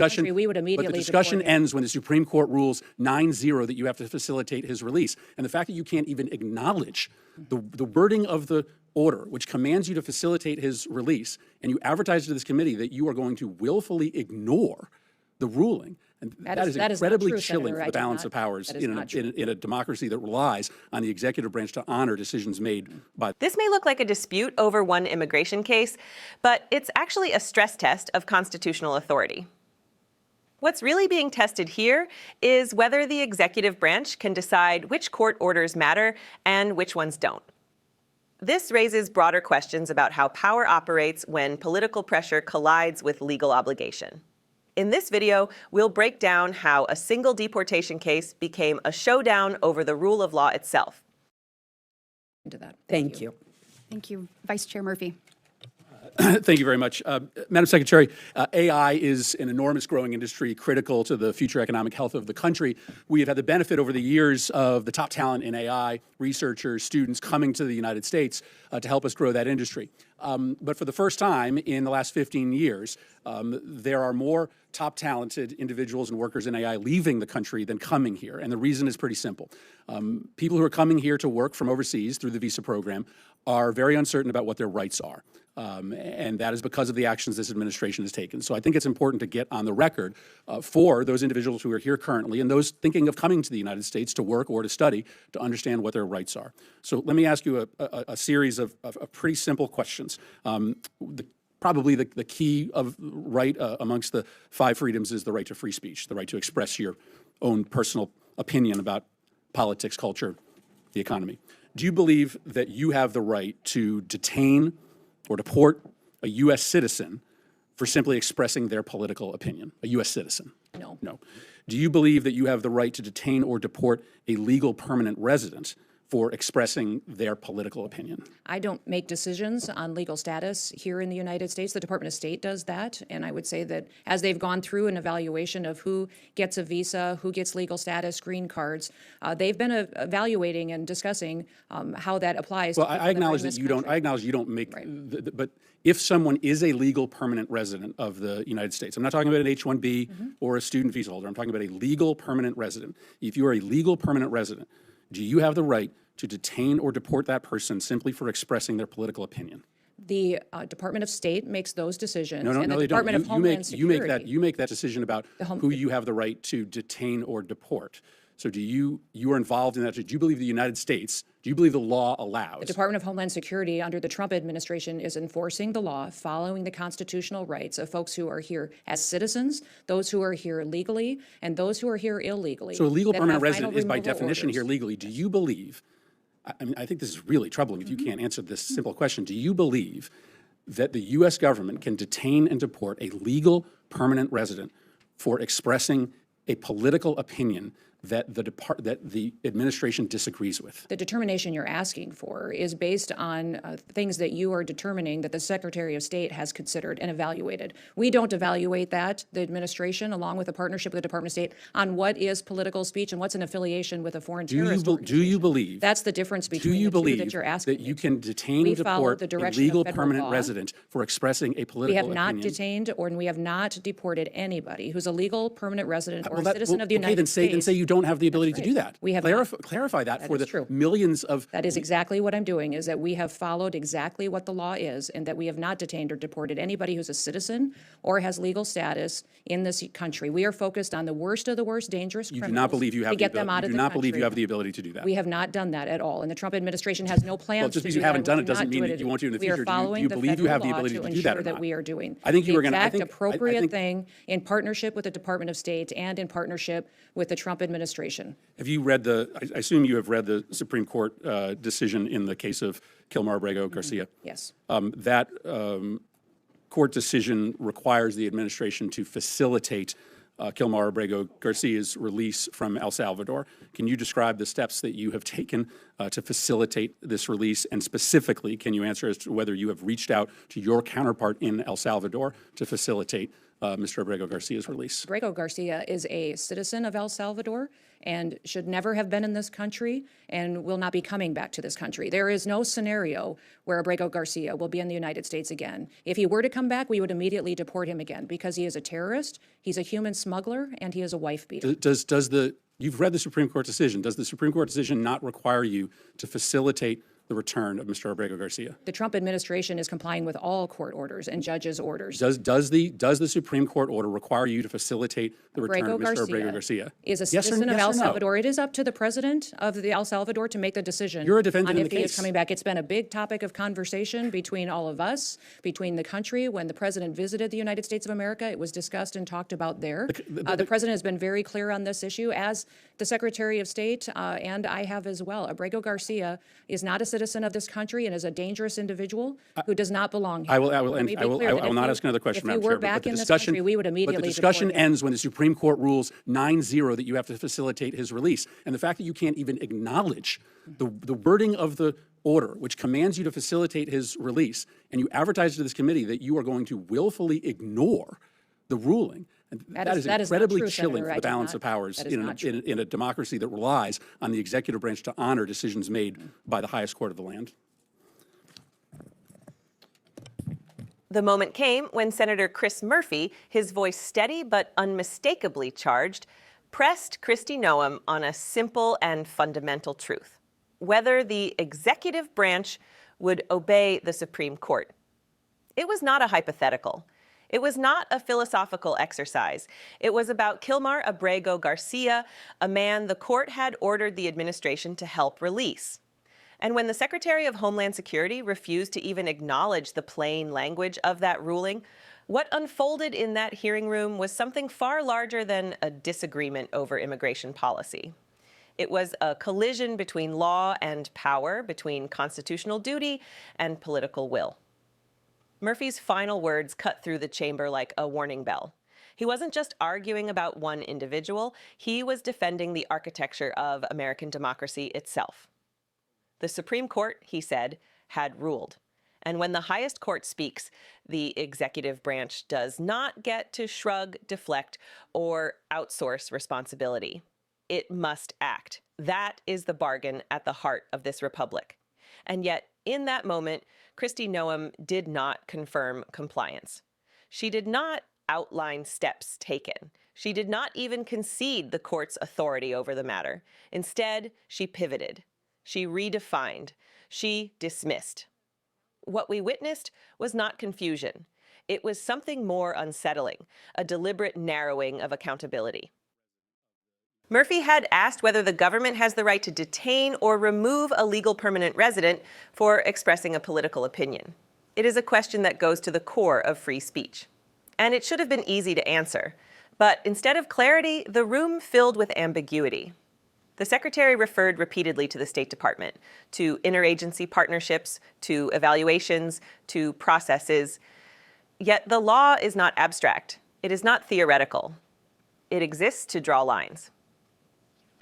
country, we would immediately But the discussion deport him. ends when the Supreme Court rules 9-0 that you have to facilitate his release. And the fact that you can't even acknowledge the wording of the order, which commands you to facilitate his release, and you advertise to this committee that you are going to willfully ignore the ruling, and that is incredibly chilling for the balance of powers in a democracy that relies on the executive branch to honor decisions made by. This may look like a dispute over one immigration case, but it's actually a stress test of constitutional authority. What's really being tested here is whether the executive branch can decide which court orders matter and which ones don't. This raises broader questions about how power operates when political pressure collides with legal obligation. In this video, we'll break down how a single deportation case became a showdown over the rule of law itself. Into that. Thank you. Thank you. Vice Chair Murphy. Thank you very much. Madam Secretary, AI is an enormous growing industry critical to the future economic health of the country. We have had the benefit over the years of the top talent in AI, researchers, students coming to the United States to help us grow that industry. But for the first time in the last 15 years, there are more top talented individuals and workers in AI leaving the country than coming here. And the reason is pretty simple. People who are coming here to work from overseas through the visa program are very uncertain about what their rights are. And that is because of the actions this administration has taken. So I think it's important to get on the record for those individuals who are here currently and those thinking of coming to the United States to work or to study to understand what their rights are. So let me ask you a series of pretty simple questions. Probably the key of right amongst the 5 freedoms is the right to free speech, the right to express your own personal opinion about politics, culture, the economy. Do you believe that you have the right to detain or deport a U.S. citizen for simply expressing their political opinion, a U.S. citizen? No. No. Do you believe that you have the right to detain or deport a legal permanent resident for expressing their political opinion? I don't make decisions on legal status here in the United States. The Department of State does that. And I would say that as they've gone through an evaluation of who gets a visa, who gets legal status, green cards, they've been evaluating and discussing how that applies. Well, I acknowledge that you don't. I acknowledge you don't make. Right. But if someone is a legal permanent resident of the United States, I'm not talking about an H-1B or a student visa holder. I'm talking about a legal permanent resident. If you are a legal permanent resident, do you have the right to detain or deport that person simply for expressing their political opinion? The Department of State makes those decisions. No, and the they Department don't. of Homeland Security. You make that decision about who you have the right to detain or deport. So you are involved in that. Do you believe the United States, do you believe the law allows? The Department of Homeland Security under the Trump administration is enforcing the law, following the constitutional rights of folks who are here as citizens, those who are here legally, and those who are here illegally. So a legal permanent resident is by definition here legally. Do you believe, I mean, I think this is really troubling if you can't answer this simple question. Do you believe that the U.S. government can detain and deport a legal permanent resident for expressing a political opinion that the administration disagrees with? The determination you're asking for is based on things that you are determining that the Secretary of State has considered and evaluated. We don't evaluate that, the administration, along with a partnership with the Department of State, on what is political speech and what's an affiliation with a foreign terrorist organization. Do you believe? That's the difference between the two that you're asking. That you can detain and deport a legal permanent resident for expressing a political opinion? We have not detained or we have not deported anybody who's a legal permanent resident or a citizen of the United States. Then say you don't have the ability to do that. We have clarify that for the millions of. That is exactly what I'm doing, is that we have followed exactly what the law is and that we have not detained or deported anybody who's a citizen or has legal status in this country. We are focused on the worst of the worst dangerous criminals. You do not believe you have to get them out of the country. You do not believe you have the ability to do that. We have not done that at all, and the Trump administration has no plans. Well, just because you haven't done it doesn't mean that you won't do it in the future. We are following do you believe you have the ability to do that or not? That we are doing. I think you were going to. The exact appropriate thing in partnership with the Department of State and in partnership with the Trump administration. Have you read I assume you have read the Supreme Court decision in the case of Kilmar Abrego Garcia? Yes. That court decision requires the administration to facilitate Kilmar Abrego Garcia's release from El Salvador. Can you describe the steps that you have taken to facilitate this release? And specifically, can you answer as to whether you have reached out to your counterpart in El Salvador to facilitate Mr. Abrego Garcia's release? Abrego Garcia is a citizen of El Salvador and should never have been in this country and will not be coming back to this country. There is no scenario where Abrego Garcia will be in the United States again. If he were to come back, we would immediately deport him again because he is a terrorist, he's a human smuggler, and he is a wife beater. You've read the Supreme Court decision. Does the Supreme Court decision not require you to facilitate the return of Mr. Abrego Garcia? The Trump administration is complying with all court orders and judges' orders. Does the Supreme Court order require you to facilitate the return of Mr. Abrego Garcia? Is a citizen of El Salvador. It is up to the president of the El Salvador to make the decision. You're a defendant in on the if he case. is coming back. It's been a big topic of conversation between all of us, between the country. When the president visited the United States of America, it was discussed and talked about there. The president has been very clear on this issue, as the Secretary of State and I have as well. Abrego Garcia is not a citizen of this country and is a dangerous individual who does not belong here. I will not ask another question, Madam Chair. If you were back in this country, we would immediately But the discussion deport him. ends when the Supreme Court rules 9-0 that you have to facilitate his release. And the fact that you can't even acknowledge the wording of the order, which commands you to facilitate his release, and you advertise to this committee that you are going to willfully ignore the ruling, and that is incredibly chilling for the balance of powers in a democracy that relies on the executive branch to honor decisions made by the highest court of the land. The moment came when Senator Chris Murphy, his voice steady but unmistakably charged, pressed Kristi Noem on a simple and fundamental truth: whether the executive branch would obey the Supreme Court. It was not a hypothetical. It was not a philosophical exercise. It was about Kilmar Abrego Garcia, a man the court had ordered the administration to help release. And when the Secretary of Homeland Security refused to even acknowledge the plain language of that ruling, what unfolded in that hearing room was something far larger than a disagreement over immigration policy. It was a collision between law and power, between constitutional duty and political will. Murphy's final words cut through the chamber like a warning bell. He wasn't just arguing about one individual, he was defending the architecture of American democracy itself. The Supreme Court, he said, had ruled. And when the highest court speaks, the executive branch does not get to shrug, deflect, or outsource responsibility. It must act. That is the bargain at the heart of this republic. And yet, in that moment, Kristi Noem did not confirm compliance. She did not outline steps taken. She did not even concede the court's authority over the matter. Instead, she pivoted. She redefined. She dismissed. What we witnessed was not confusion. It was something more unsettling, a deliberate narrowing of accountability. Murphy had asked whether the government has the right to detain or remove a legal permanent resident for expressing a political opinion. It is a question that goes to the core of free speech. And it should have been easy to answer. But instead of clarity, the room filled with ambiguity. The Secretary referred repeatedly to the State Department, to interagency partnerships, to evaluations, to processes. Yet the law is not abstract. It is not theoretical. It exists to draw lines.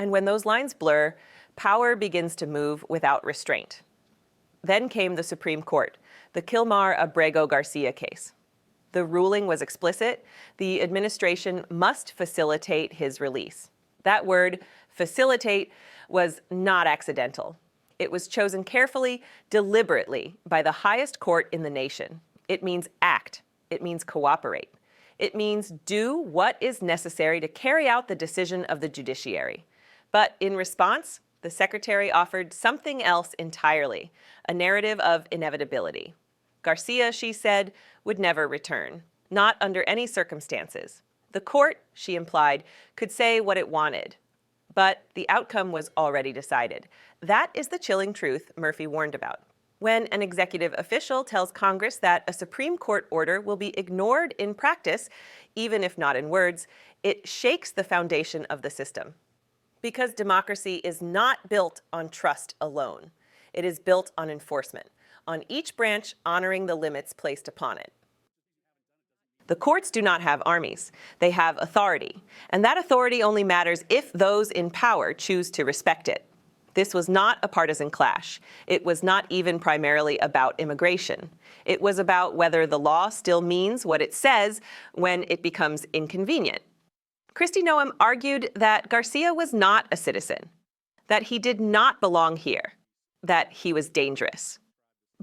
And when those lines blur, power begins to move without restraint. Then came the Supreme Court, the Kilmar Abrego Garcia case. The ruling was explicit. The administration must facilitate his release. That word, facilitate, was not accidental. It was chosen carefully, deliberately, by the highest court in the nation. It means act. It means cooperate. It means do what is necessary to carry out the decision of the judiciary. But in response, the Secretary offered something else entirely, a narrative of inevitability. Garcia, she said, would never return, not under any circumstances. The court, she implied, could say what it wanted. But the outcome was already decided. That is the chilling truth Murphy warned about. When an executive official tells Congress that a Supreme Court order will be ignored in practice, even if not in words, it shakes the foundation of the system. Because democracy is not built on trust alone. It is built on enforcement, on each branch honoring the limits placed upon it. The courts do not have armies. They have authority. And that authority only matters if those in power choose to respect it. This was not a partisan clash. It was not even primarily about immigration. It was about whether the law still means what it says when it becomes inconvenient. Kristi Noem argued that Garcia was not a citizen, that he did not belong here, that he was dangerous.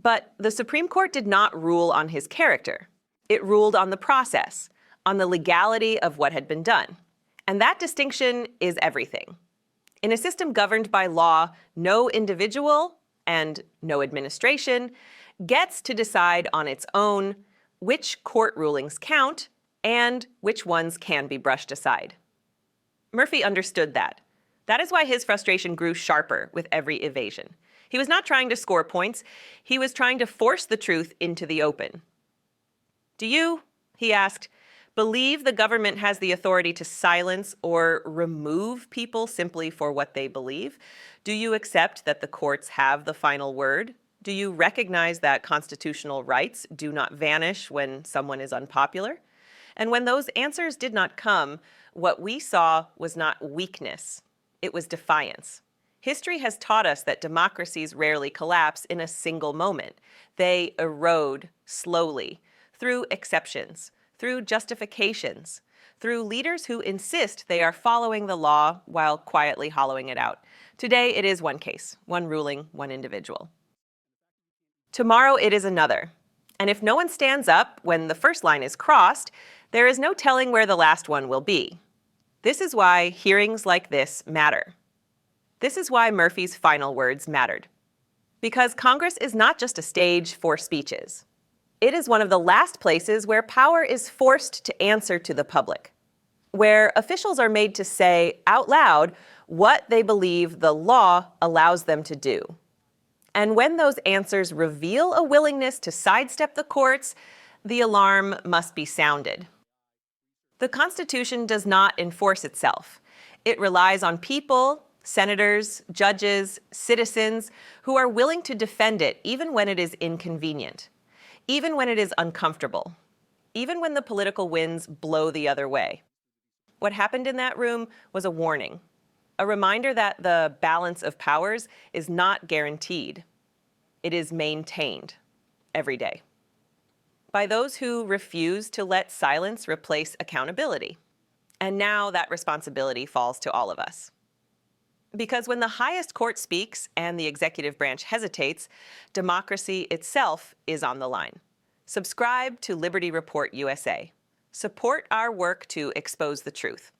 But the Supreme Court did not rule on his character. It ruled on the process, on the legality of what had been done. And that distinction is everything. In a system governed by law, no individual and no administration gets to decide on its own which court rulings count and which ones can be brushed aside. Murphy understood that. That is why his frustration grew sharper with every evasion. He was not trying to score points. He was trying to force the truth into the open. Do you, he asked, believe the government has the authority to silence or remove people simply for what they believe? Do you accept that the courts have the final word? Do you recognize that constitutional rights do not vanish when someone is unpopular? And when those answers did not come, what we saw was not weakness, it was defiance. History has taught us that democracies rarely collapse in a single moment. They erode slowly, through exceptions, through justifications, through leaders who insist they are following the law while quietly hollowing it out. Today it is one case, one ruling, one individual. Tomorrow it is another. And if no one stands up when the first line is crossed, there is no telling where the last one will be. This is why hearings like this matter. This is why Murphy's final words mattered. Because Congress is not just a stage for speeches. It is one of the last places where power is forced to answer to the public, where officials are made to say out loud what they believe the law allows them to do. And when those answers reveal a willingness to sidestep the courts, the alarm must be sounded. The Constitution does not enforce itself. It relies on people, senators, judges, citizens who are willing to defend it even when it is inconvenient, even when it is uncomfortable, even when the political winds blow the other way. What happened in that room was a warning, a reminder that the balance of powers is not guaranteed. It is maintained every day by those who refuse to let silence replace accountability. And now that responsibility falls to all of us. Because when the highest court speaks and the executive branch hesitates, democracy itself is on the line. Subscribe to Liberty Report USA. Support our work to expose the truth.